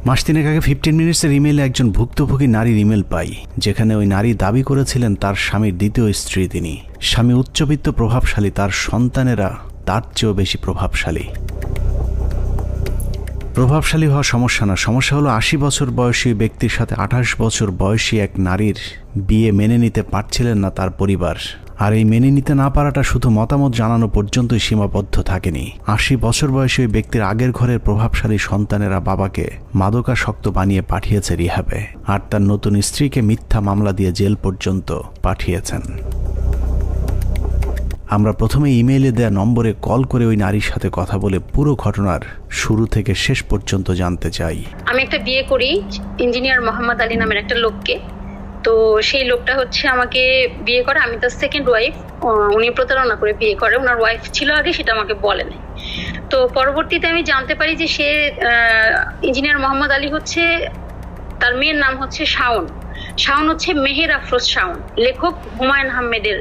মাস তিনেক আগে 15 মিনিটসের ইমেইলে একজন ভুক্তভোগী নারীর ইমেল পাই, যেখানে ওই নারী দাবি করেছিলেন তার স্বামীর দ্বিতীয় স্ত্রী তিনি। স্বামী উচ্চবিত্ত প্রভাবশালী, তার সন্তানেরা তার চেয়েও বেশি প্রভাবশালী হওয়া সমস্যা না, সমস্যা হলো 80 বছর বয়সী ব্যক্তির সাথে 28 বছর বয়সী এক নারীর বিয়ে মেনে নিতে পারছিলেন না তার পরিবার। আর এই মেনে নিতে না পারাটা শুধু মতামত জানানো পর্যন্তই সীমাবদ্ধ থাকেনি। 80 বছর বয়সী ওই ব্যক্তির আগের ঘরের প্রভাবশালী সন্তানেরা বাবাকে মাদকাসক্ত বানিয়ে পাঠিয়েছে রিহ্যাবে, আর তার নতুন স্ত্রীকে মিথ্যা মামলা দিয়ে জেল পর্যন্ত পাঠিয়েছেন। আমরা প্রথমে ইমেইলে দেয়া নম্বরে কল করে ওই নারীর সাথে কথা বলে পুরো ঘটনার শুরু থেকে শেষ পর্যন্ত জানতে চাই। আমি একটা বিয়ে করি ইঞ্জিনিয়ার মোহাম্মদ আলী নামের একটা লোককে। তো সেই লোকটা হচ্ছে আমাকে বিয়ে করে, আমি তার সেকেন্ড ওয়াইফ। উনি প্রতারণা করে বিয়ে করে, ওনার ওয়াইফ ছিল আগে, সেটা আমাকে বলে নাই। তো পরবর্তীতে আমি জানতে পারি যে সে ইঞ্জিনিয়ার মোহাম্মদ আলী হচ্ছে, তার মেয়ের নাম হচ্ছে শাওন। শাওন হচ্ছে মেহের আফরোজ শাওন, লেখক হুমায়ুন আহমেদের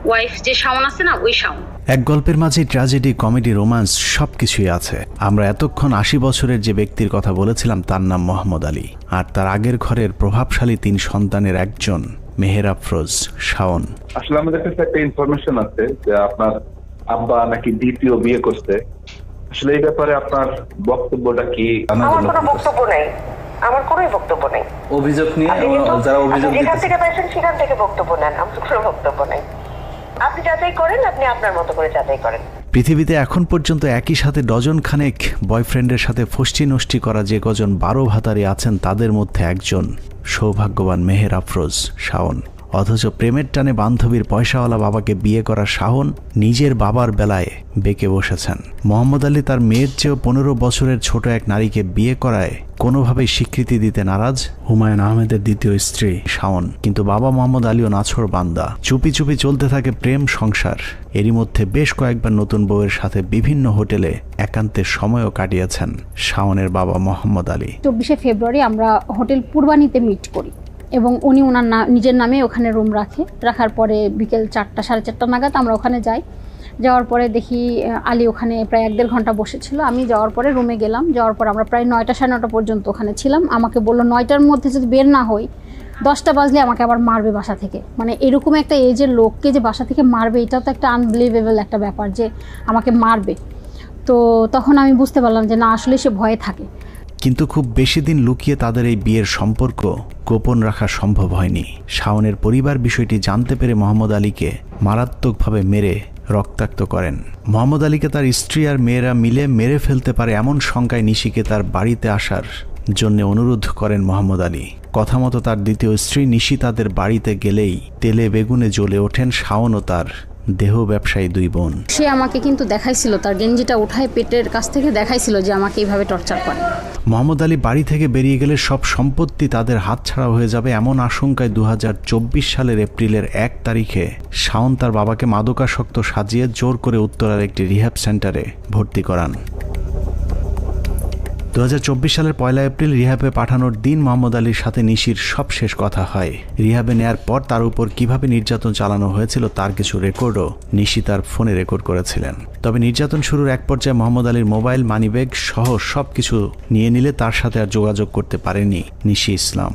ওয়াইফ যে শাওন আছে না, ওই শাওন। এক গল্পের মাঝে ট্র্যাজেডি, কমেডি, রোম্যান্স সবকিছুই আছে। আমরা এতক্ষণ 80 বছরের যে ব্যক্তির কথা বলেছিলাম তার নাম মোহাম্মদ আলী, আর তার আগের ঘরের প্রভাবশালী 3 সন্তানের একজন মেহের আফরোজ শাওন। আসলে আমাদের কাছে একটা ইনফরমেশন আছে যে আপনার আব্বা নাকি দ্বিতীয় বিয়ে করছে। আসলে এই ব্যাপারে আপনার বক্তব্যটা কি? আমার কোনো বক্তব্য নেই, আমার কোনো বক্তব্য নেই। অভিযোগ নিয়ে যারা অভিযোগ যেখান থেকে পাইছেন সেখান থেকে বক্তব্য নেন, আমার কোনো বক্তব্য নেই। আপনি যাচাই করেন, আপনি আপনার মতো করে যাচাই করেন। পৃথিবীতে এখন পর্যন্ত একই সাথে ডজন খানেক বয়ফ্রেন্ডের সাথে ফষ্টি নষ্টি করা যে কজন 12 ভাতারি আছেন তাদের মধ্যে একজন সৌভাগ্যবান মেহের আফরোজ শাওন। অথচ প্রেমের টানে বান্ধবীর পয়সাওয়ালা বাবাকে বিয়ে করা শাওন নিজের বাবার বেলায় বেঁকে বসেছেন। মোহাম্মদ আলী তার মেয়ের চেয়েও 15 বছরের ছোট এক নারীকে বিয়ে করায় কোনোভাবেই স্বীকৃতি দিতে নারাজ হুমায়ুন আহমেদের দ্বিতীয় স্ত্রী শাওন। কিন্তু বাবা মোহাম্মদ আলীও নাছোড় বান্দা। চুপি চুপি চলতে থাকে প্রেম সংসার। এরই মধ্যে বেশ কয়েকবার নতুন বউয়ের সাথে বিভিন্ন হোটেলে একান্তের সময়ও কাটিয়েছেন শাওনের বাবা মোহাম্মদ আলী। 24শে ফেব্রুয়ারি আমরা হোটেল পূর্বানীতে মিট করি এবং উনি ওনার নিজের নামে ওখানে রুম রাখার পরে বিকেল 4টা সাড়ে 4টা নাগাদ আমরা ওখানে যাই। যাওয়ার পরে দেখি আলী ওখানে প্রায় 1-1.5 ঘন্টা বসেছিল। আমি যাওয়ার পরে রুমে গেলাম, যাওয়ার পর আমরা প্রায় 9টা সাড়ে 9টা পর্যন্ত ওখানে ছিলাম। আমাকে বললো 9টার মধ্যে যদি বের না হই 10টা বাজলে আমাকে আবার মারবে বাসা থেকে। মানে এরকম একটা এজের লোককে যে বাসা থেকে মারবে, এটা তো একটা আনবিলিভেবল একটা ব্যাপার যে আমাকে মারবে। তো তখন আমি বুঝতে পারলাম যে না, আসলে সে ভয়ে থাকে। কিন্তু খুব বেশি দিন লুকিয়ে তাদের এই বিয়ের সম্পর্ক গোপন রাখা সম্ভব হয়নি। শাওনের পরিবার বিষয়টি জানতে পেরে মোহাম্মদ আলীকে মারাত্মকভাবে মেরে রক্তাক্ত করেন। মোহাম্মদ আলীকে তার স্ত্রী আর মেয়েরা মিলে মেরে ফেলতে পারে এমন শঙ্কায় নিশিকে তার বাড়িতে আসার জন্য অনুরোধ করেন মোহাম্মদ আলী। কথা মতো তার দ্বিতীয় স্ত্রী নিশি তাদের বাড়িতে গেলেই তেলে বেগুনে জ্বলে ওঠেন শাওন ও তার দেহ ব্যবসায়ী 2 বোন। সে আমাকে কিন্তু দেখাইছিল, তার গেঞ্জিটা উঠায় পেটের কাছ থেকে দেখাইছিল যে আমাকে এইভাবে টর্চার করে। মোহাম্মদ আলী বাড়ি থেকে বেরিয়ে গেলে সব সম্পত্তি তাদের হাতছাড়া হয়ে যাবে এমন আশঙ্কায় 2024 সালের এপ্রিলের 1 তারিখে শাওন তার বাবাকে মাদকাসক্ত সাজিয়ে জোর করে উত্তরার একটি রিহ্যাব সেন্টারে ভর্তি করান। 2024 সালের 1 এপ্রিল রিহ্যাবে পাঠানোর দিন মোহাম্মদ আলীর সাথে নিশির সব শেষ কথা হয়। রিহ্যাবে নেয়ার পর তার উপর কিভাবে নির্যাতন চালানো হয়েছিল তার কিছু রেকর্ডও নিশি তার ফোনে রেকর্ড করেছিলেন। তবে নির্যাতন শুরুর এক পর্যায়ে মোহাম্মদ আলীর মোবাইল, মানিব্যাগ সহ সবকিছু নিয়ে নিলে তার সাথে আর যোগাযোগ করতে পারেনি নিশি ইসলাম।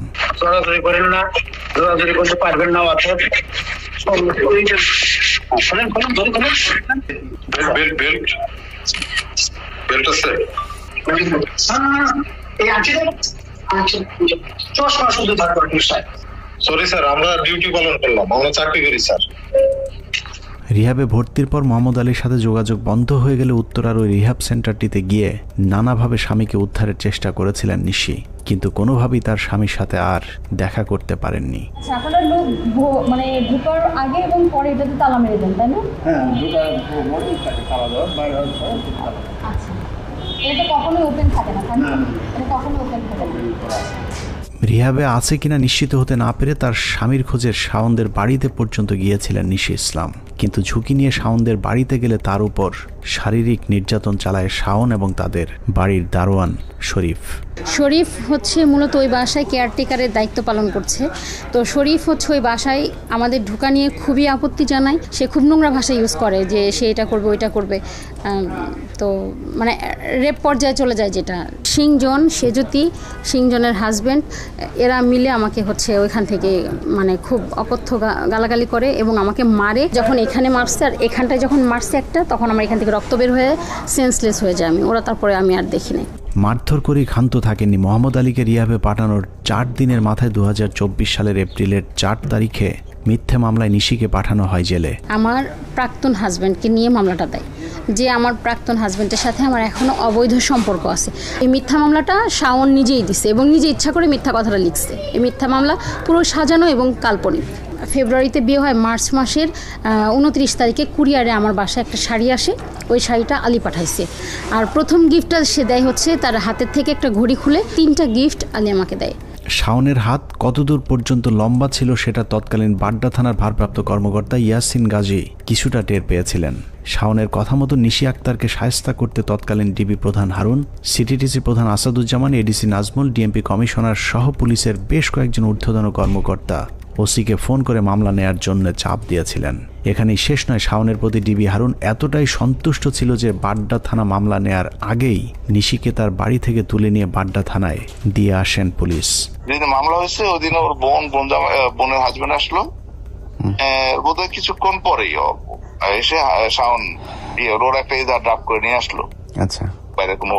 রিহ্যাবে ভর্তির পর মোহাম্মদ আলীর সাথে যোগাযোগ বন্ধ হয়ে গেলে উত্তরার ওই রিহ্যাব সেন্টারটিতে গিয়ে নানাভাবে স্বামীকে উদ্ধারের চেষ্টা করেছিলেন নিশি, কিন্তু কোনোভাবেই তার স্বামীর সাথে আর দেখা করতে পারেননি। আপনারা লোক মানে ঢোকার আগে এবং পরে এটাতে তালা মেরে দেন, তাই না? হ্যাঁ, তালা দেওয়া বাইরে হচ্ছে। আচ্ছা, এটা কখনোই ওপেন থাকে না, তাই না? এটা কখনোই ওপেন থাকে না। রিহ্যাবে আছে কিনা নিশ্চিত হতে না পেরে তার স্বামীর খোঁজে শাওনদের বাড়িতে পর্যন্ত গিয়েছিলেন নিশি ইসলাম। কিন্তু ঝুঁকি নিয়ে শাওনদের বাড়িতে গেলে তার উপর শারীরিক নির্যাতন চালায় শাওন এবং তাদের বাড়ির দারোয়ান শরীফ। শরীফ হচ্ছে মূলত ওই বাসায় কেয়ারটেকারের দায়িত্ব পালন করছে। তো শরীফ হচ্ছে ওই বাসায় আমাদের ঢোকা নিয়ে খুবই আপত্তি জানায়। সে খুব নোংরা ভাষা ইউজ করে যে সে এটা করবে ওইটা করবে, তো মানে রেপ পর্যায়ে চলে যায়। যেটা সিংজন, সেজতি, সিংজনের হাজব্যান্ড, এরা মিলে আমাকে হচ্ছে ওইখান থেকে মানে খুব অকথ্য গালাগালি করে এবং আমাকে মারে। যখন এখানে মারছে আর এখানটায় যখন মারছে একটা, তখন আমার এখান থেকে রক্ত বের হয়ে সেন্সলেস হয়ে যায়। ওরা তারপরে আমি আর দেখি নাই। মারধর করেই ক্ষান্ত থাকেননি। মোহাম্মদ আলীকে রিহাবে পাঠানোর 4 দিনের মাথায় 2024 সালের এপ্রিলের 4 তারিখে মিথ্যে মামলায় নিশিকে পাঠানো হয় জেলে। আমার প্রাক্তন হাজব্যান্ডকে নিয়ে মামলাটা দেয় যে আমার প্রাক্তন হাজব্যান্ডের সাথে আমার এখনও অবৈধ সম্পর্ক আছে। এই মিথ্যা মামলাটা শাওন নিজেই দিছে এবং নিজে ইচ্ছা করে মিথ্যা কথাটা লিখছে। এই মিথ্যা মামলা পুরো সাজানো এবং কাল্পনিক। ফেব্রুয়ারিতে বিয়ে হয়, মার্চ মাসের 29 তারিখে কুরিয়ারে আমার বাসায় একটা শাড়ি আসে। ওই শাড়িটা আলী পাঠাইছে। আর প্রথম গিফটটা সে দেয় হচ্ছে তার হাতের থেকে একটা ঘড়ি খুলে 3টা গিফট আলী আমাকে দেয়। শাওনের হাত কতদূর পর্যন্ত লম্বা ছিল সেটা তৎকালীন বাড্ডা থানার ভারপ্রাপ্ত কর্মকর্তা ইয়াসিন গাজী কিছুটা টের পেয়েছিলেন। শাওনের কথা মতো নিশি আক্তারকে শায়েস্তা করতে তৎকালীন ডিবি প্রধান হারুন, সিটিটিসি প্রধান Asaduzzaman, ADC Nazmul, DMP commissioner সহ পুলিশের বেশ কয়েকজন ঊর্ধ্বতন কর্মকর্তা ওসিকে ফোন করে মামলা নেয়ার জন্য চাপ দিয়েছিলেন। এখানেই শেষ নয়, শাওনের প্রতি ডিবি হারুন এতটাই সন্তুষ্ট ছিল যে বাড্ডা থানা মামলা নেয়ার আগেই নিশিকে তার বাড়ি থেকে তুলে নিয়ে বাড্ডা থানায় দিয়ে আসেন পুলিশ। যেদিন মামলা হয়েছে ওই দিন ওর বোনের হাজবেন্ড আসলো, বোধহয় কিছুক্ষণ পরেই এসে শাওন ওর একটা ইজার ড্রাফট করে নিয়ে আসলো। আচ্ছা, বাইরে কোনো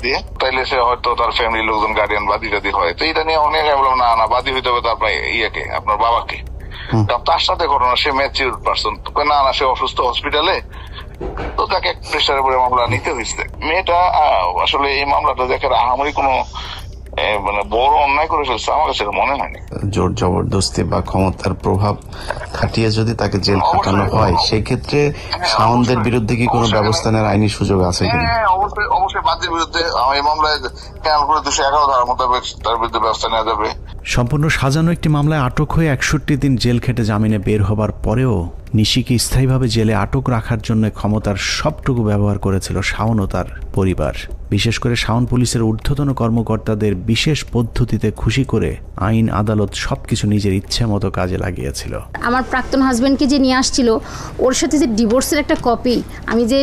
দিয়ে তাইলে সে হয়তো তার ফ্যামিলির লোকজন গার্ডিয়ান বাদী টাদি হয়, তো এটা নিয়ে অনেক বললাম না বাদী হইতে হবে তার ইয়েকে, আপনার বাবাকে। তার সাথে ঘটনা, সে ম্যাচিউর পার্সন, না সে অসুস্থ হসপিটালে, তো তাকে প্রেশারে পড়ে মামলা নিতে হয়েছে। মেয়েটা আসলে এই মামলাটা দেখে আহামরি কোনো মানে বড় অন্যায় করে ফেলছে আমার কাছে মনে হয়নি। জোর জবরদস্তি বা ক্ষমতার প্রভাব খাটিয়ে যদি তাকে জেল খাটানো হয়, সেই ক্ষেত্রে শাওনদের বিরুদ্ধে কি কোনো ব্যবস্থা নেওয়ার আইনি সুযোগ আছে কিনা? হ্যাঁ, অবশ্যই বাদীর বিরুদ্ধে এই মামলায় খেয়াল করে 211 ধারা মোতাবেক তার বিরুদ্ধে ব্যবস্থা নেওয়া যাবে। সম্পূর্ণ সাজানো একটি মামলায় আটক হয়ে 61 দিন জেল খেটে জামিনে বের হবার পরেও নিশিকে স্থায়ীভাবে জেলে আটক রাখার জন্য ক্ষমতার সবটুকু ব্যবহার করেছিল শাওন ও তার পরিবার। বিশেষ করে শাওন পুলিশের ঊর্ধ্বতন কর্মকর্তাদের বিশেষ পদ্ধতিতে খুশি করে আইন আদালত সবকিছু নিজের ইচ্ছে মতো কাজে লাগিয়েছিল। আমার প্রাক্তন হাজব্যান্ডকে যে নিয়ে আসছিল, ওর সাথে যে ডিভোর্সের একটা কপি আমি যে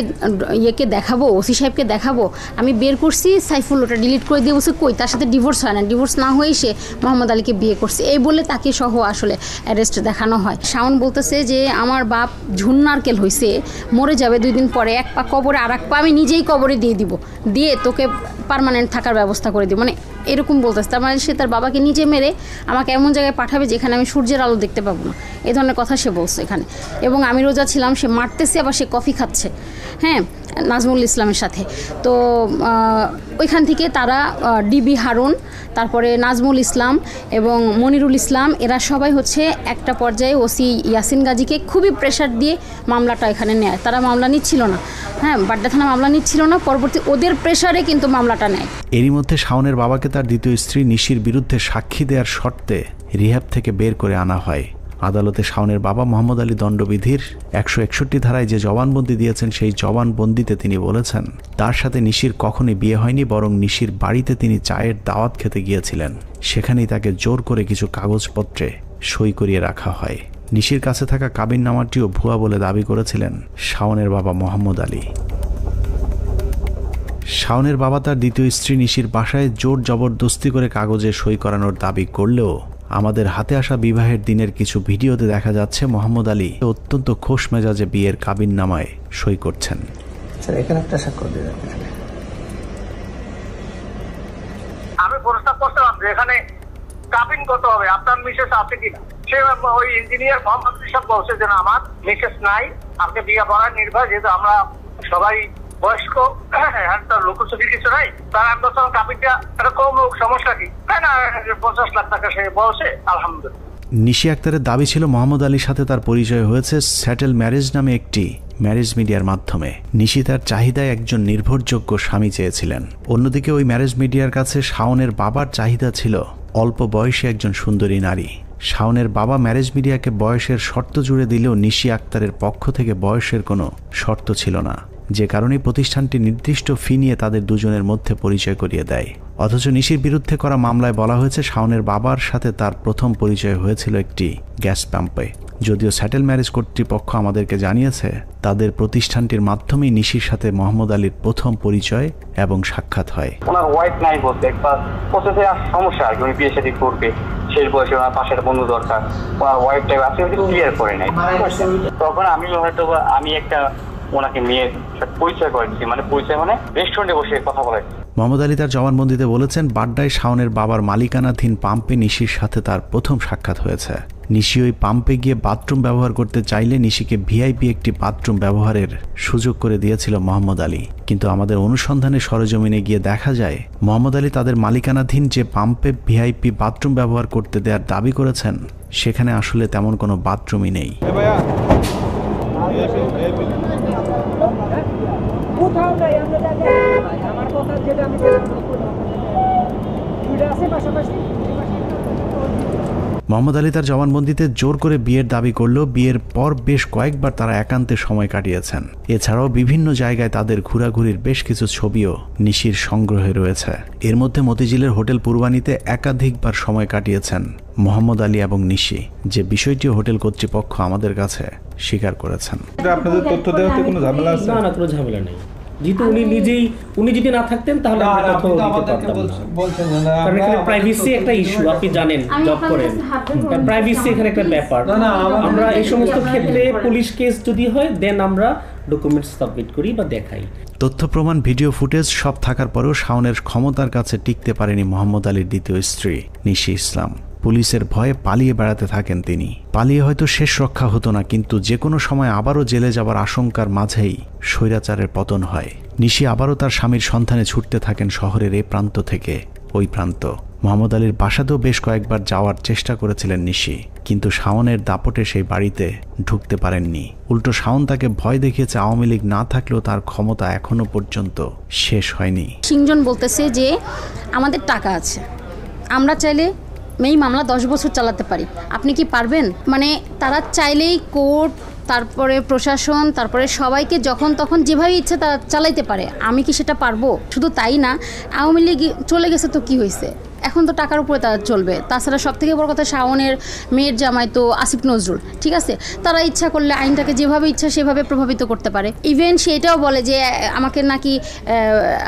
ইয়েকে দেখাবো, ওসি সাহেবকে দেখাবো, আমি বের করছি, সাইফুল ওটা ডিলিট করে দিয়ে বলছে কই তার সাথে ডিভোর্স হয় না, ডিভোর্স না হয়েই সে মোহাম্মদ আলীকে বিয়ে করছে, এই বলে তাকে সহ আসলে অ্যারেস্ট দেখানো হয়। শাওন বলতেছে যে আমার বাপ ঝুন্নারকেল হয়েছে, মরে যাবে 2 দিন পরে, এক পা কবরে আর এক পা আমি নিজেই কবরে দিয়ে দিব, দিয়ে তোকে পার্মানেন্ট থাকার ব্যবস্থা করে দিব, মানে এরকম বলতেছে। তার মানে সে তার বাবাকে নিজে মেরে আমাকে এমন জায়গায় পাঠাবে যেখানে আমি সূর্যের আলো দেখতে পাবো না, এই ধরনের কথা সে বলছে এখানে। এবং আমি রোজা ছিলাম, সে মারতেছে আবার সে কফি খাচ্ছে, হ্যাঁ, নাজমুল ইসলামের সাথে। তো ওইখান থেকে তারা ডিবি হারুন, তারপরে নাজমুল ইসলাম এবং মনিরুল ইসলাম, এরা সবাই হচ্ছে একটা পর্যায়ে ওসি ইয়াসিন গাজীকে খুবই প্রেশার দিয়ে মামলাটা এখানে নেয়। তারা মামলা নিচ্ছিল না, হ্যাঁ, বাড্ডা থানা মামলা নিচ্ছিল না, পরবর্তী ওদের প্রেশারে কিন্তু মামলাটা নেয়। এরই মধ্যে শাওনের বাবাকে তার দ্বিতীয় স্ত্রী নিশির বিরুদ্ধে সাক্ষী দেওয়ার শর্তে রিহ্যাব থেকে বের করে আনা হয়। আদালতে শাওনের বাবা মোহাম্মদ আলী দণ্ডবিধির 161 ধারায় যে জবানবন্দি দিয়েছেন, সেই জবানবন্দিতে তিনি বলেছেন তার সাথে নিশির কখনই বিয়ে হয়নি, বরং নিশির বাড়িতে তিনি চায়ের দাওয়াত খেতে গিয়েছিলেন। সেখানেই তাকে জোর করে কিছু কাগজপত্রে সই করিয়ে রাখা হয়। নিশির কাছে থাকা কাবিননামাটিও ভুয়া বলে দাবি করেছিলেন শাওনের বাবা মোহাম্মদ আলী। শাওনের বাবা তার দ্বিতীয় স্ত্রী নিশির বাসায় জোর জবরদস্তি করে কাগজে সই করানোর দাবি করলেও আমাদের হাতে আসা বিবাহের দিনের কিছু ভিডিওতে দেখা যাচ্ছে মোহাম্মদ আলী অত্যন্ত খোশ মেজাজে বিয়ের কাবিননামায় সই করছেন। এখানে একটা স্বাক্ষর দিয়ে আমি প্রস্তাব করছিলাম যে এখানে কাবিন কত হবে, আপনার মিসেস আছে কিনা। সে ওই ইঞ্জিনিয়ার মোহাম্মদ সাহেব বলছে যে আমার মিসেস নাই, আপনি বিয়ে করার নির্ভর, যেহেতু আমরা সবাই বয়স্ক, তার লোকসভা কিছু নাই, তার আমি বলছিলাম কাবিনটা একটা কম লোক, সমস্যা কি, তাই না 50 লাখ টাকা সে বলছে, আলহামদুলিল্লাহ। নিশি আক্তারের দাবি ছিল মোহাম্মদ আলীর সাথে তার পরিচয় হয়েছে স্যাটেল ম্যারেজ নামে একটি ম্যারেজ মিডিয়ার মাধ্যমে। নিশি তার চাহিদায় একজন নির্ভরযোগ্য স্বামী চেয়েছিলেন। অন্যদিকে ওই ম্যারেজ মিডিয়ার কাছে শাওনের বাবার চাহিদা ছিল অল্প বয়সী একজন সুন্দরী নারী। শাওনের বাবা ম্যারেজ মিডিয়াকে বয়সের শর্ত জুড়ে দিলেও নিশি আক্তারের পক্ষ থেকে বয়সের কোনো শর্ত ছিল না, যে কারণে প্রতিষ্ঠানটি নির্দিষ্ট ফি নিয়ে তাদের দুজনের মধ্যে পরিচয় করিয়ে দেয়। অথচ নিশির বিরুদ্ধে করা মামলায় বলা হয়েছে শাওনের বাবার সাথে তার প্রথম পরিচয় হয়েছিল একটি গ্যাস পাম্পে। যদিও স্যাটেল ম্যারেজ কর্তৃপক্ষ আমাদেরকে জানিয়েছে তাদের প্রতিষ্ঠানটির মাধ্যমেই নিশির সাথে মোহাম্মদ আলীর প্রথম পরিচয় এবং সাক্ষাৎ হয়। ওনার ওয়াইফ নাই বলতে প্রসেসে সমস্যা আর কি, উনি বিয়ে শাদী করবে, শেষ বয়সে ওনার পাশের বন্ধু দরকার, ওনার ওয়াইফটাই আছে ক্লিয়ার করে নাই। তখন আমি হয়তো আমি একটা ওনাকে মেয়ের সাথে পরিচয় করে দিচ্ছি, মানে পরিচয় মানে রেস্টুরেন্টে বসে কথা বলে। মোহাম্মদ আলী তার জবানবন্দিতে বলেছেন বাড্ডায় শাওনের বাবার মালিকানাধীন পাম্পে নিশির সাথে তার প্রথম সাক্ষাৎ হয়েছে। নিশি ওই পাম্পে গিয়ে বাথরুম ব্যবহার করতে চাইলে নিশিকে ভিআইপি একটি বাথরুম ব্যবহারের সুযোগ করে দিয়েছিল মোহাম্মদ আলী, কিন্তু আমাদের অনুসন্ধানে সরেজমিনে গিয়ে দেখা যায় মোহাম্মদ আলী তাদের মালিকানাধীন যে পাম্পে ভিআইপি বাথরুম ব্যবহার করতে দেওয়ার দাবি করেছেন সেখানে আসলে তেমন কোনো বাথরুমই নেই। মোহাম্মদ আলী তার জবানবন্দিতে জোর করে বিয়ের দাবি করলেও বিয়ের পর বেশ কয়েকবার তারা একান্তে সময় কাটিয়েছেন। এছাড়াও বিভিন্ন জায়গায় তাদের ঘোরাঘুরির বেশ কিছু ছবিও নিশির সংগ্রহে রয়েছে। এর মধ্যে মতিঝিলের হোটেল পূর্বানীতে একাধিকবার সময় কাটিয়েছেন মোহাম্মদ আলী এবং নিশি, যে বিষয়টিও হোটেল কর্তৃপক্ষ আমাদের কাছে স্বীকার করেছেন। আপনাদের তথ্য দেওয়াতে কোনো ঝামেলা আছে? না, কোনো ঝামেলা নেই। যেহেতু উনি যদি না থাকতেন তাহলে আমরা তথ্য দিতে পারতাম না। কারণ এখানে প্রাইভেসি একটা ইস্যু, আপনি জানেন, জব করেন, প্রাইভেসি এখানে একটা ব্যাপার। আমরা এই সমস্ত ক্ষেত্রে পুলিশ কেস যদি হয় দেন আমরা ডকুমেন্টস সাবমিট করি বা দেখাই। তথ্য প্রমাণ, ভিডিও ফুটেজ সব থাকার পরেও শাওনের ক্ষমতার কাছে টিকতে পারেনি মোহাম্মদ আলীর দ্বিতীয় স্ত্রী নিশি ইসলাম। পুলিশের ভয়ে পালিয়ে বেড়াতে থাকেন তিনি। পালিয়ে হয়তো শেষ রক্ষা হতো না, কিন্তু যে কোনো সময় আবারও জেলে যাবার আশঙ্কার মাঝেই স্বৈরাচারের পতন হয়। নিশি আবারও তার স্বামীর সন্ধানে ছুটতে থাকেন শহরের এই প্রান্ত থেকে ওই প্রান্ত। মোহাম্মদ আলীর বাসাতেও বেশ কয়েকবার যাওয়ার চেষ্টা করেছিলেন নিশি, কিন্তু শাওনের দাপটে সেই বাড়িতে ঢুকতে পারেননি। উল্টো শাওন তাকে ভয় দেখিয়েছে আওয়ামী লীগ না থাকলেও তার ক্ষমতা এখনো পর্যন্ত শেষ হয়নি। সিংজন বলতেছে যে আমাদের টাকা আছে, আমরা চাইলে এই মামলা 10 বছর চালাতে পারি, আপনি কি পারবেন? মানে তারা চাইলেই কোর্ট, তারপরে প্রশাসন, তারপরে সবাইকে যখন তখন যেভাবে ইচ্ছে তারা চালাইতে পারে। আমি কি সেটা পারবো? শুধু তাই না, আওয়ামী লীগ চলে গেছে তো কি হয়েছে, এখন তো টাকার উপরে তারা চলবে। তাছাড়া সব থেকে বড় কথা, শাওনের মেয়ের জামাই তো আসিফ নজরুল, ঠিক আছে, তারা ইচ্ছা করলে আইনটাকে যেভাবে ইচ্ছা সেভাবে প্রভাবিত করতে পারে। ইভেন সেটাও বলে যে আমাকে নাকি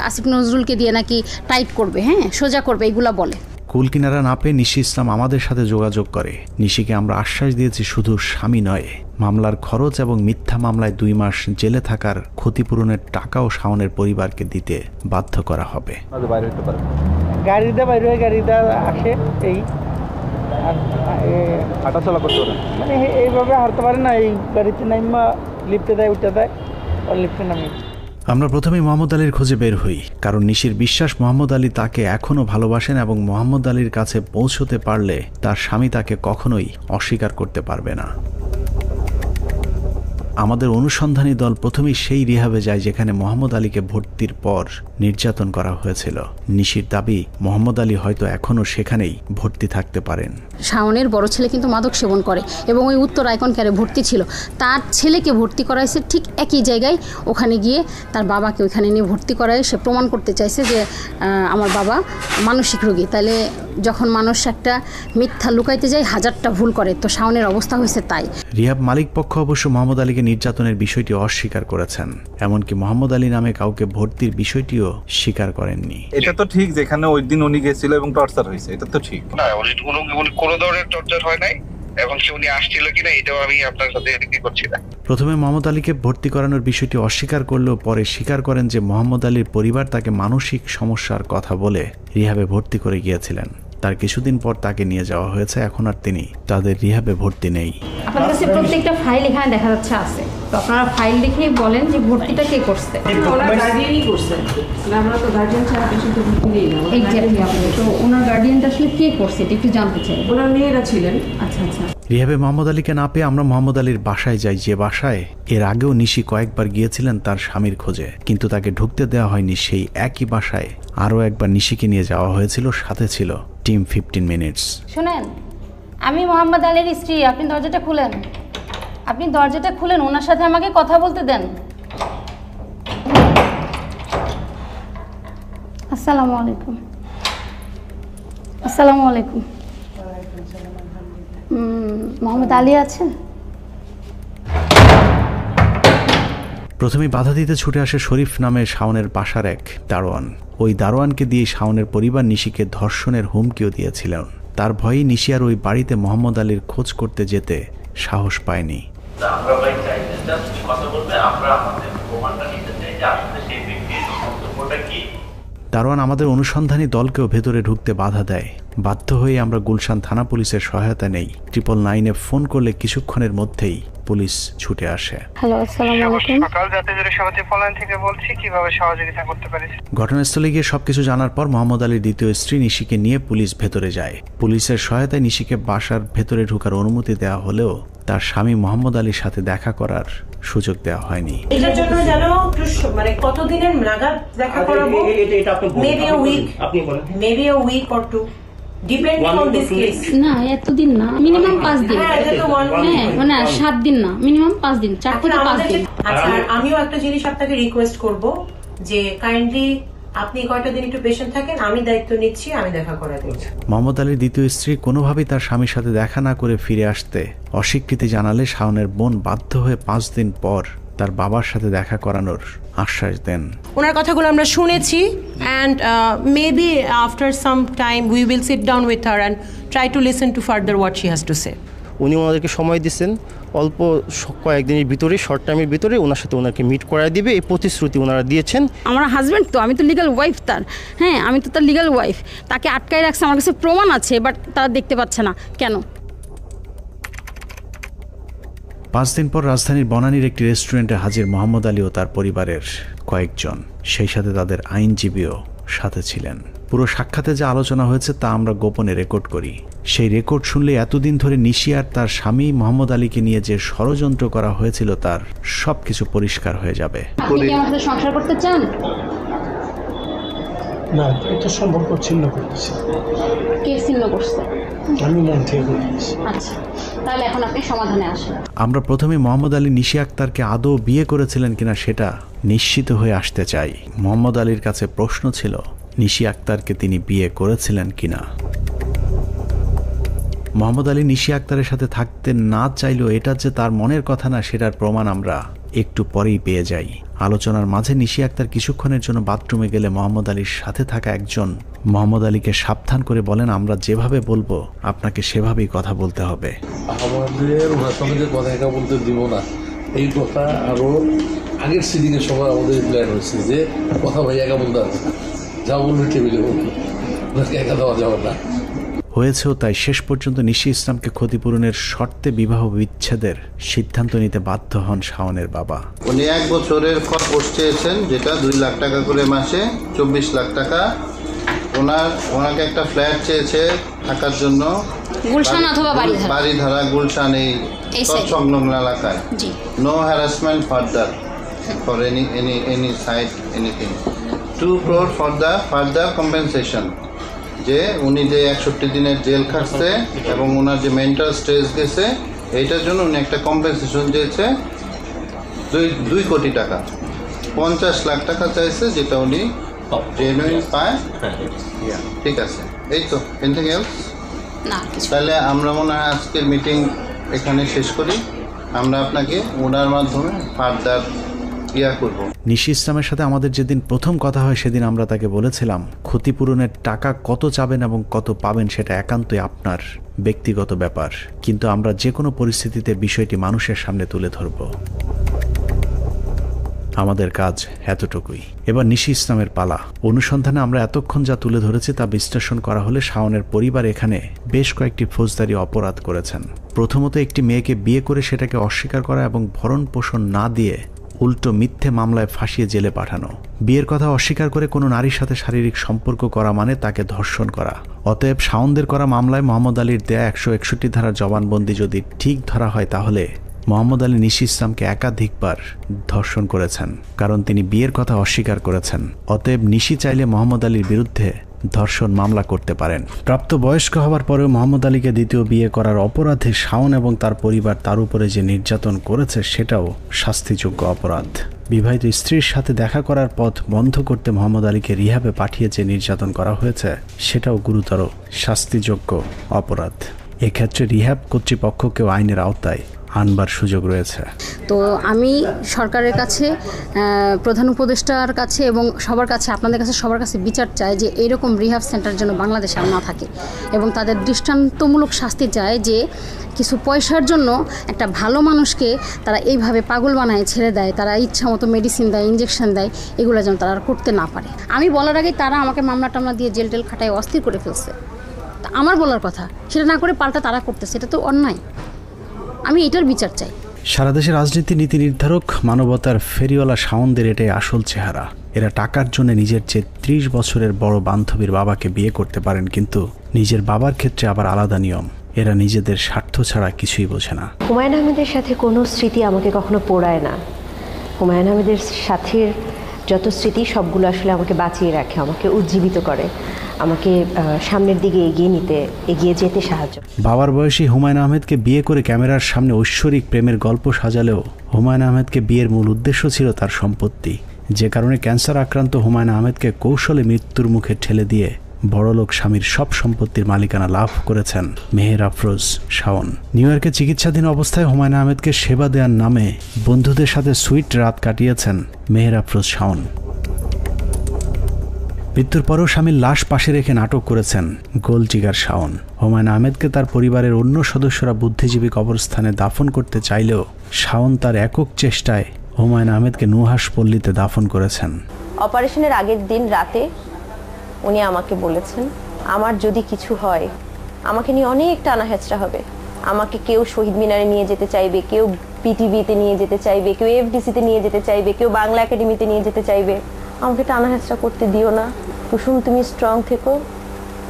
আসিফ নজরুলকে দিয়ে নাকি টাইট করবে, হ্যাঁ সোজা করবে, এগুলা বলে। কুল কিনারা না পেয়ে নিশি ইসলাম আমাদের সাথে যোগাযোগ করে। নিশিকে আমরা আশ্বাস দিয়েছি শুধু স্বামী নয়, মামলার খরচ এবং মিথ্যা মামলায় 2 মাস জেলে থাকার ক্ষতিপূরণের টাকাও শাওনের পরিবারকে দিতে বাধ্য করা হবে। গাড়িতে বাইরে গাড়িতে আসে, এই হাঁটাচলা করতে পারে, মানে এইভাবে হাঁটতে পারে না, এই গাড়িতে নাইমা লিফটে দেয়, উঠতে দেয়, আর লিফটে নামি। আমরা প্রথমে মোহাম্মদ আলীর খোঁজে বের হই, কারণ নিশির বিশ্বাস মোহাম্মদ আলী তাকে এখনও ভালোবাসেন এবং মোহাম্মদ আলীর কাছে পৌঁছতে পারলে তার স্বামী তাকে কখনোই অস্বীকার করতে পারবে না। আমাদের অনুসন্ধানী দল প্রথমেই সেই রিহাবে যায় যেখানে মোহাম্মদ আলীকে ভর্তির পর নির্যাতন করা হয়েছিল। নিশির দাবি মোহাম্মদ আলী হয়তো এখনও সেখানেই ভর্তি থাকতে পারেন। শাওনের বড় ছেলে কিন্তু মাদক সেবন করে এবং ওই উত্তর আইকন কেয়ারে ভর্তি ছিল। তার ছেলেকে ভর্তি করাইছে ঠিক একই জায়গায়, ওখানে গিয়ে তার বাবাকে ওইখানে নিয়ে ভর্তি করায় সে প্রমাণ করতে চাইছে যে আমার বাবা মানসিক রোগী। তাহলে যখন মানুষ একটা মিথ্যা লুকাইতে যায় 1000টা ভুল করে, তো শাওনের অবস্থা হয়েছে তাই। রিহাব মালিক পক্ষ অবশ্য মোহাম্মদ আলীকে নির্যাতনের বিষয়টি অস্বীকার করেছেন, এমনকি মোহাম্মদ আলী নামে কাউকে ভর্তির বিষয়টিও স্বীকার করেননি। এটা তো ঠিক, যেখানে ওই দিন উনি গেছিল এবং টর্চার হয়েছে, এটা তো ঠিক না। কোনো ধরনের টর্চার হয় নাই এবং উনি আসছিল কিনা এটাও আমি আপনার সাথে কি করছি না। প্রথমে মোহাম্মদ আলীকে ভর্তি করানোর বিষয়টি অস্বীকার করলেও পরে স্বীকার করেন যে মোহাম্মদ আলীর পরিবার তাকে মানসিক সমস্যার কথা বলে রিহাবে ভর্তি করে গিয়েছিলেন। তার কিছুদিন পর তাকে নিয়ে যাওয়া হয়েছে, এখন আর তিনি তাদের রিহাবে ভর্তি নেই। আপনাদের কাছে প্রত্যেকটা ফাইল এখানে দেখা যাচ্ছে আছে, তো আপনারা ফাইল দেখেই বলেন যে ভর্তিটা কে করছে। ওনার গার্ডিয়ানই করছে, আমরা তো গার্ডিয়ান ছাড়া পেশেন্টকে ভর্তি নেই না। এক্স্যাক্টলি, আপনি তো ওনার গার্ডিয়ানটা আসলে কে করছে এটা একটু জানতে চাই। ওনার মেয়েরা ছিলেন। আচ্ছা আচ্ছা। রিহাবে মোহাম্মদ আলীকে না পেয়ে আমরা মোহাম্মদ আলীর বাসায় যাই, যে বাসায় এর আগেও নিশি কয়েকবার গিয়েছিলেন তার স্বামীর খোঁজে, কিন্তু তাকে ঢুকতে দেওয়া হয়নি। সেই একই বাসায় আরও একবার নিশিকে নিয়ে যাওয়া হয়েছিল, সাথে ছিল টিম 15 মিনিটস। শুনেন, আমি মোহাম্মদ আলীর স্ত্রী, আপনি দরজাটা খুলেন, আপনি দরজাটা খুলেন, ওনার সাথে আমাকে কথা বলতে দেন। আসসালামু আলাইকুম। আসসালামু আলাইকুম। মোহাম্মদ আলী আছেন? প্রথমে বাধা দিতে ছুটে আসে শরীফ নামে শাওনের বাসার এক দারোয়ান। ওই দারোয়ানকে দিয়ে শাওনের পরিবার নিশিকে ধর্ষণের হুমকিও দিয়েছিলেন। তার ভয়ে নিশি আর ওই বাড়িতে মোহাম্মদ আলীর খোঁজ করতে যেতে সাহস পায়নি। দারোয়ান আমাদের অনুসন্ধানী দলকেও ভেতরে ঢুকতে বাধা দেয়। বাধ্য হয়ে আমরা গুলশান থানা পুলিশের সহায়তা নেই। 999-এ ফোন করলে কিছুক্ষণের মধ্যেই পুলিশ ছুটে আসে। হ্যালো, আসসালামু আলাইকুম। সকাল যাত্রীদের সভাপতি পলায়ন থেকে বলছি, কিভাবে সহযোগিতা করতে পারি? ঘটনাস্থলে গিয়ে সবকিছু জানার পর মোহাম্মদ আলীর দ্বিতীয় স্ত্রী নিশিকে নিয়ে পুলিশ ভেতরে যায়। পুলিশের সহায়তায় নিশিকে বাসার ভেতরে ঢোকার অনুমতি দেওয়া হলেও তার স্বামী মোহাম্মদ আলীর সাথে দেখা করার সুযোগ দেওয়া হয়নি। এটার জন্য জানো মানে কতদিনের নাগাদ দেখা করাবো? Maybe a week, maybe a week or two, depending on this case. না, এতদিন না, মিনিমাম 5 দিন। হ্যাঁ, মানে 7 দিন না, মিনিমাম 5 দিন, 4 থেকে 5 দিন। আচ্ছা, আমিও একটা জিনিস আপনাকে রিকোয়েস্ট করব যে কাইন্ডলি আপনি কয়টা দিন একটু পেশেন্ট থাকেন, আমি দায়িত্ব নিচ্ছি, আমি দেখা করে দেব। মোহাম্মদ আলীর দ্বিতীয় স্ত্রী কোনোভাবেই তার স্বামীর সাথে দেখা না করে ফিরে আসতে অস্বীকৃতি জানালে শাওনের বোন বাধ্য হয়ে 5 দিন পর তার বাবার সাথে দেখা করানোর আশ্বাস দেন। ওনার কথাগুলো আমরা শুনেছি, and maybe after some time we will sit down with her and try to listen to further what she has to say. উনি ওনাদেরকে সময় দিচ্ছেন, অল্প কয়েকদিনের ভিতরে, শর্ট টাইমের ভিতরে ওনার সাথে ওনাকে মিট করায় দিবে, এই প্রতিশ্রুতি ওনারা দিয়েছেন। আমার হাজব্যান্ড তো, আমি তো লিগ্যাল ওয়াইফ তার। হ্যাঁ, আমি তো তার লিগ্যাল ওয়াইফ। তাকে আটকায় রাখছে, আমার কাছে প্রমাণ আছে, বাট তারা দেখতে পাচ্ছে না কেন? 5 দিন পর রাজধানীর বনানীর একটি রেস্টুরেন্টে হাজির মোহাম্মদ আলী ও তার পরিবারের কয়েকজন, সেই সাথে তাদের আইনজীবীও সাথে ছিলেন। পুরো সাক্ষাতে যা আলোচনা হয়েছে তা আমরা গোপনে রেকর্ড করি। সেই রেকর্ড শুনলে এতদিন ধরে নিশি আর তার স্বামী মোহাম্মদ আলীকে নিয়ে যে ষড়যন্ত্র করা হয়েছিল তার সবকিছু পরিষ্কার হয়ে যাবে। আপনি কি আমার সাথে সংসার করতে চান? না, এটা সম্পর্ক ছিন্ন করতেছি। কে ছিন্ন করছে? আমি মন থেকে করতেছি। আচ্ছা, তাহলে এখন আপনি সমাধানে আসেন। আমরা প্রথমে মোহাম্মদ আলী নিশি আক্তারকে আদৌ বিয়ে করেছিলেন কিনা সেটা নিশ্চিত হয়ে আসতে চাই। মোহাম্মদ আলীর কাছে প্রশ্ন ছিল, নিশি আক্তারকে তিনি বিয়ে করেছিলেন কিনা। মোহাম্মদ আলী নিশি আক্তারের সাথে থাকতে না চাইলেও এটা যে তার মনের কথা না সেটার প্রমাণ আমরা একটু পরেই পেয়ে যাই। আলোচনার মাঝে নিশি আক্তার কিছুক্ষণের জন্য বাথরুমে গেলে মোহাম্মদ আলীর সাথে থাকা একজন মোহাম্মদ আলীকে সাবধান করে বলেন, আমরা যেভাবে বলবো আপনাকে সেভাবেই কথা বলতে হবে। আমাদের ওনার সঙ্গে যে কথা একা বলতে দিব না, এই কথা আরো আগের সিডিংয়ের সময় আমাদের প্ল্যান হয়েছে যে কথা ভাই একা বলতে হবে, যা বলবে টেবিলে বলবে, ওনাকে একা দেওয়া যাবে না। হয়েছেও তাই। শেষ পর্যন্ত নিশি ইসলামকে ক্ষতিপূরণের শর্তে বিবাহ বিচ্ছেদের সিদ্ধান্ত নিতে বাধ্য হন শাওনের বাবা। উনি 1 বছরের খরচ চেয়েছেন, যেটা 2 লাখ টাকা করে মাসে, 24 লাখ টাকা। ওনাকে একটা ফ্ল্যাট চেয়েছে থাকার জন্য গুলশান অথবা বাড়িধারা, গুলশান এই সংলগ্ন এলাকায়। No harassment further for any side anything. 2 crore for the further compensation, যে উনি যে 61 দিনের জেল খাটছে এবং ওনার যে মেন্টাল স্ট্রেস গেছে, এইটার জন্য উনি একটা কম্পেনসেশন চেয়েছে 2 কোটি টাকা। 50 লাখ টাকা চাইছে, যেটা উনি জেনুইন পায়। ঠিক আছে, এই তো। Anything else? তাহলে আমরা মনে হয় আজকের মিটিং এখানে শেষ করি। আমরা আপনাকে ওনার মাধ্যমে ফার্দার করব। নিশি ইসলামের সাথে আমাদের যেদিন প্রথম কথা হয় সেদিন আমরা তাকে বলেছিলাম, ক্ষতিপূরণের টাকা কত চাবেন এবং কত পাবেন সেটা একান্তই আপনার ব্যক্তিগত ব্যাপার, কিন্তু আমরা যে কোনো পরিস্থিতিতে বিষয়টি মানুষের সামনে তুলে ধরব। আমাদের কাজ এতটুকুই। এবার নিশি ইসলামের পালা। অনুসন্ধানে আমরা এতক্ষণ যা তুলে ধরেছি তা বিশ্লেষণ করা হলে শাওনের পরিবার এখানে বেশ কয়েকটি ফৌজদারি অপরাধ করেছেন। প্রথমত, একটি মেয়েকে বিয়ে করে সেটাকে অস্বীকার করা এবং ভরণ পোষণ না দিয়ে উল্টো মিথ্যে মামলায় ফাঁসিয়ে জেলে পাঠানো। বিয়ের কথা অস্বীকার করে কোনো নারীর সাথে শারীরিক সম্পর্ক করা মানে তাকে ধর্ষণ করা। অতএব শাওনদের করা মামলায় মোহাম্মদ আলীর দেয়া 161 ধারার জবানবন্দি যদি ঠিক ধরা হয় তাহলে মোহাম্মদ আলী নিশি ইসলামকে একাধিকবার ধর্ষণ করেছেন, কারণ তিনি বিয়ের কথা অস্বীকার করেছেন। অতএব নিশি চাইলে মোহাম্মদ আলীর বিরুদ্ধে ধর্ষণ মামলা করতে পারেন। প্রাপ্তবয়স্ক হওয়ার পরেও মোহাম্মদ আলীকে দ্বিতীয় বিয়ে করার অপরাধে শাওন এবং তার পরিবার তার উপরে যে নির্যাতন করেছে সেটাও শাস্তিযোগ্য অপরাধ। বিবাহিত স্ত্রীর সাথে দেখা করার পথ বন্ধ করতে মোহাম্মদ আলীকে রিহাবে পাঠিয়ে যে নির্যাতন করা হয়েছে সেটাও গুরুতর শাস্তিযোগ্য অপরাধ। এক্ষেত্রে রিহাব কর্তৃপক্ষকেও আইনের আওতায় আনবার সুযোগ রয়েছে। তো আমি সরকারের কাছে, প্রধান উপদেষ্টার কাছে এবং সবার কাছে, আপনাদের কাছে সবার কাছে বিচার চাই যে এইরকম রিহাব সেন্টার যেন বাংলাদেশে আর না থাকে এবং তাদের দৃষ্টান্তমূলক শাস্তি চায় যে কিছু পয়সার জন্য একটা ভালো মানুষকে তারা এইভাবে পাগল বানায় ছেড়ে দেয়, তারা ইচ্ছা মতো মেডিসিন দেয়, ইঞ্জেকশন দেয়, এগুলো যেন তারা আর করতে না পারে। আমি বলার আগেই তারা আমাকে মামলা টামলা দিয়ে জেল টেল খাটায় অস্থির করে ফেলছে। তা আমার বলার কথা সেটা না করে পাল্টা তারা করতেছে, এটা তো অন্যায়। আমি এটার বিচার চাই। সারা দেশের রাজনীতি নীতি নির্ধারক মানবতার ফেরিওয়ালা শাওনদের এটাই আসল চেহারা। এরা টাকার জন্য নিজের চেয়ে 30 বছরের বড় বান্ধবীর বাবাকে বিয়ে করতে পারেন, কিন্তু নিজের বাবার ক্ষেত্রে আবার আলাদা নিয়ম। এরা নিজেদের স্বার্থ ছাড়া কিছুই বোঝে না। হুমায়ুন আহমেদের সাথে কোনো স্মৃতি আমাকে কখনো পোড়ায় না। হুমায়ুন আহমেদের সাথে যত স্মৃতি সবগুলো আসলে আমাকে বাঁচিয়ে রাখে, আমাকে উজ্জীবিত করে, আমাকে সামনের দিকে এগিয়ে যেতে সাহায্য। বাবার বয়সী হুমায়ুন আহমেদকে বিয়ে করে ক্যামেরার সামনে ঐশ্বরিক প্রেমের গল্প সাজালেও হুমায়ুন আহমেদকে বিয়ের মূল উদ্দেশ্য ছিল তার সম্পত্তি, যে কারণে ক্যান্সার আক্রান্ত হুমায়ুন আহমেদকে কৌশলে মৃত্যুর মুখে ঠেলে দিয়ে বড়লোক স্বামীর সব সম্পত্তির মালিকানা লাভ করেছেন মেহের আফরোজ শাওন। নিউ ইয়র্কে চিকিৎসাধীন অবস্থায় হুমায়ুন আহমেদকে সেবা দেওয়ার নামে বন্ধুদের সাথে সুইট রাত কাটিয়েছেন মেহের আফরোজ শাওন। মৃত্যুর পরও স্বামীর লাশ পাশে রেখে নাটক করেছেন গোল্ড ডিগার শাওন। হুমায়ুন আহমেদকে তার পরিবারের অন্য সদস্যরা বুদ্ধিজীবী কবরস্থানে দাফন করতে চাইলেও শাওন তার একক চেষ্টায় হুমায়ুন আহমেদকে নুহাশপল্লীতে দাফন করেছেন। অপারেশনের আগের দিন রাতে উনি আমাকে বলেছেন, আমার যদি কিছু হয় আমাকে নিয়ে অনেক টানা হেঁচড়া হবে। আমাকে কেউ শহীদ মিনারে নিয়ে যেতে চাইবে, কেউ পিটিভিতে নিয়ে যেতে চাইবে, কেউ এফডিসিতে নিয়ে যেতে চাইবে, কেউ বাংলা একাডেমিতে নিয়ে যেতে চাইবে। আমাকে টানা হেঁচড়া করতে দিও না কুসুম, তুমি স্ট্রং থেকো,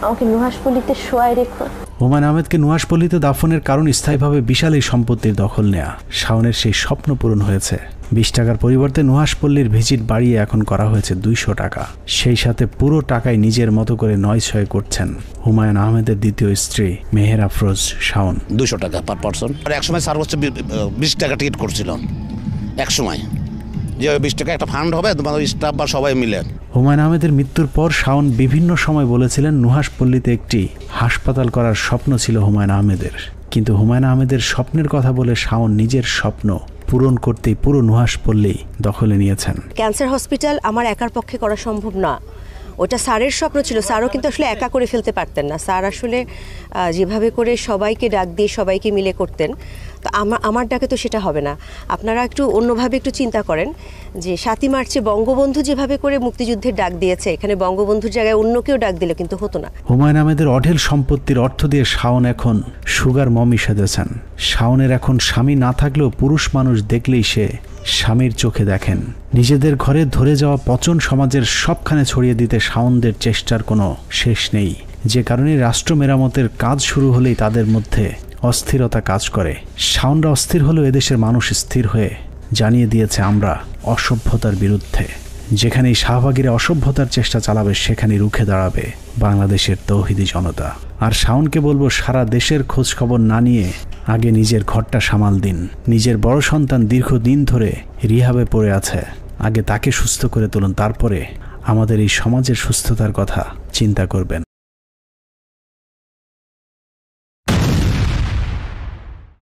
আমাকে নুহাশপল্লীতে শোয়ায় রেখো। হুমায়ুন আহমেদকে নুহাশপল্লীতে দাফনের কারণ স্থায়ীভাবে বিশাল এই সম্পত্তির দখল নেয়া। শাওনের সেই স্বপ্ন পূরণ হয়েছে। 20 টাকার পরিবর্তে নুহাশপল্লীর ভিজিট বাড়িয়ে এখন করা হয়েছে 200 টাকা। সেই সাথে পুরো টাকায় নিজের মতো করে 9-6 করছেন হুমায়ুন আহমেদের দ্বিতীয় স্ত্রী মেহের আফরোজ শাওন। 200 টাকা পার পারসন। একসময় সর্বোচ্চ 20 টাকা টিকিট করছিল, একসময় যে 20 টাকা একটা ফান্ড হবে তোমাদের স্টাফ বা সবাই মিলে। হুমায়ুন আহমেদের মৃত্যুর পর শাওন বিভিন্ন সময় বলেছিলেন নুহাশপল্লীতে একটি হাসপাতাল করার স্বপ্ন ছিল হুমায়ুন আহমেদের, কিন্তু হুমায়ুন আহমেদের স্বপ্নের কথা বলে শাওন নিজের স্বপ্ন পূরণ করতেই পুরো নুহাশপল্লী দখলে নিয়েছেন। ক্যান্সার হসপিটাল আমার একার পক্ষে করা সম্ভব না, ওটা স্যারের স্বপ্ন ছিল। স্যারও কিন্তু আসলে একা করে ফেলতে পারতেন না। স্যার আসলে যেভাবে করে সবাইকে ডাক দিয়ে সবাইকে মিলে করতেন, তো আমার ডাকে তো সেটা হবে না। আপনারা একটু অন্যভাবে একটু চিন্তা করেন যে 7ই মার্চে বঙ্গবন্ধু যেভাবে করে মুক্তিযুদ্ধের ডাক দিয়েছে, এখানে বঙ্গবন্ধুর জায়গায় অন্য কেউ ডাক দিলে কিন্তু হতো না। হুমায়ুন আহমেদের অঢেল সম্পত্তির অর্থ দিয়ে শাওন এখন সুগার মমি সেজেছেন। শাওনের এখন স্বামী না থাকলেও পুরুষ মানুষ দেখলেই সে স্বামীর চোখে দেখেন। নিজেদের ঘরে ধরে যাওয়া পচন সমাজের সবখানে ছড়িয়ে দিতে শাওনদের চেষ্টার কোনো শেষ নেই, যে কারণে রাষ্ট্র মেরামতের কাজ শুরু হলেই তাদের মধ্যে অস্থিরতা কাজ করে। শাওনরা অস্থির হলেও এদেশের মানুষ স্থির হয়ে জানিয়ে দিয়েছে আমরা অসভ্যতার বিরুদ্ধে। যেখানেই শাহবাগীরা অসভ্যতার চেষ্টা চালাবে সেখানেই রুখে দাঁড়াবে বাংলাদেশের তৌহিদি জনতা। আর শাওনকে বলবো, সারা দেশের খোঁজ খবর না নিয়ে আগে নিজের ঘরটা সামাল দিন। নিজের বড় সন্তান দীর্ঘদিন ধরে রিহাবে পড়ে আছে, আগে তাকে সুস্থ করে তুলুন, তারপরে আমাদের এই সমাজের সুস্থতার কথা চিন্তা করবেন।